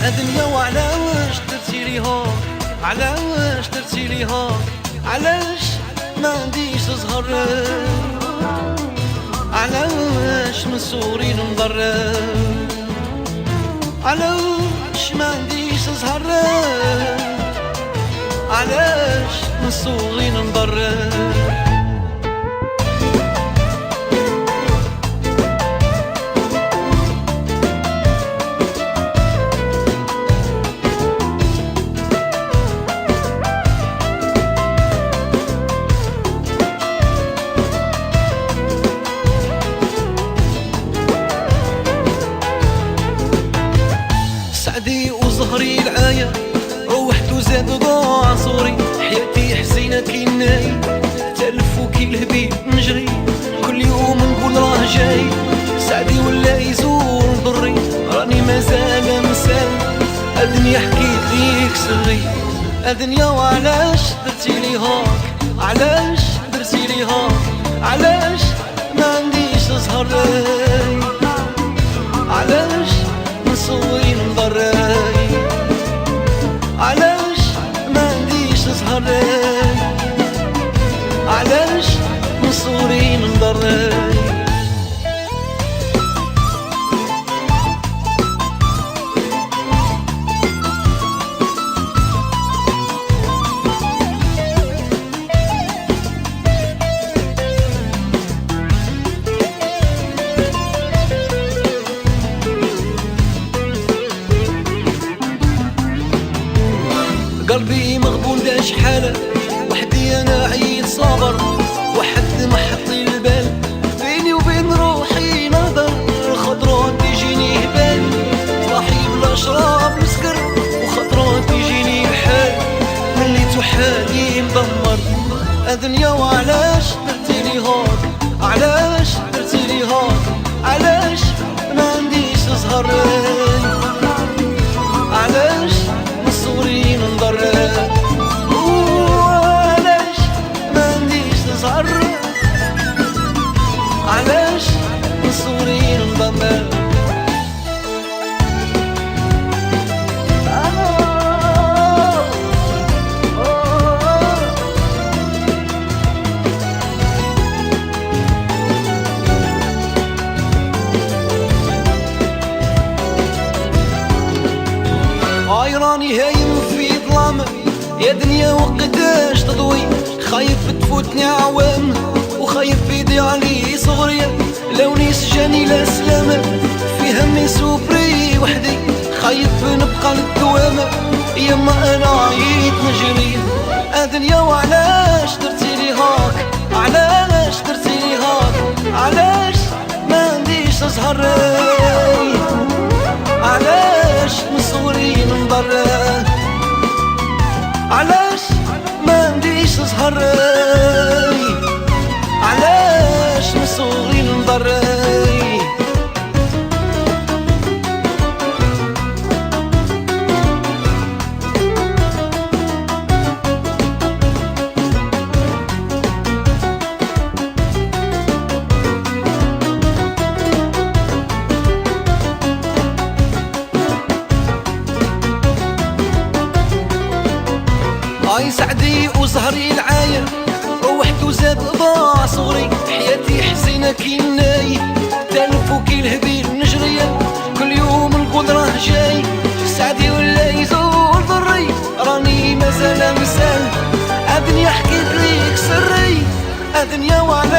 الدنيا وعلاش درتي لي هاك، علاش درتي لي هاك، علاش ما عنديش زهر، علاش من صغري نضر، علاش ما عنديش زهر، علاش من صغري نضر. سعدي وزهري العاية روحت وزاد ضاع صوري، حياتي حزينة كي ناي تلف وكي الهبيل نجري، كل يوم نقول راه جاي سعدي ولا يزور ضري، راني مازال مسال الدنيا حكيت ليك سري. الدنيا وعلاش درتي لي هاك، علاش درتي لي هاك، علاش ما عنديش زهر، علاش من صغري نضر، علاش ما عنديش زهر، علاش من صغري نضر. قلبي مغبون دا شحال وحدي انا عييت صابر، وحد ما حط لي البال بيني وبين روحي نظر، خطرات تجيني هبال صاحي بلا شراب مسكر، وخطرات تجيني الحال ملي توحالي مدمر. الدنيا وعلاش درتي لي هاك، علاش درتي لي هاك، علاش ما عنديش زهر، علاش من صغري نضر، وعلاش ما عنديش زهر، علاش من صغري نضر. راني هايم في ظلام يا دنيا وقتاش تضوي، خايف تفوتني عوام وخايف يضيع لي صغري، لوني سجاني لا سلامة في همي سوبري وحدي، خايف نبقى للدوام يما انا عييت نجري. الدنيا وعلاش درتي لي هاك، علاش درتي لي هاك، علاش ما عنديش زهر، علاش من صغري نضر، علاش ما عنديش زهر، علاش من صغري نضر. هاي سعدي وزهري العاية روحت وزاد ضاع صغري، حياتي حزينة كي ناي تلف وكي الهبيل نجري، كل يوم نقول راه جاي سعدي ولا يزور ضري، راني مازال مسال الدنيا حكيت ليك سري. الدنيا وعلا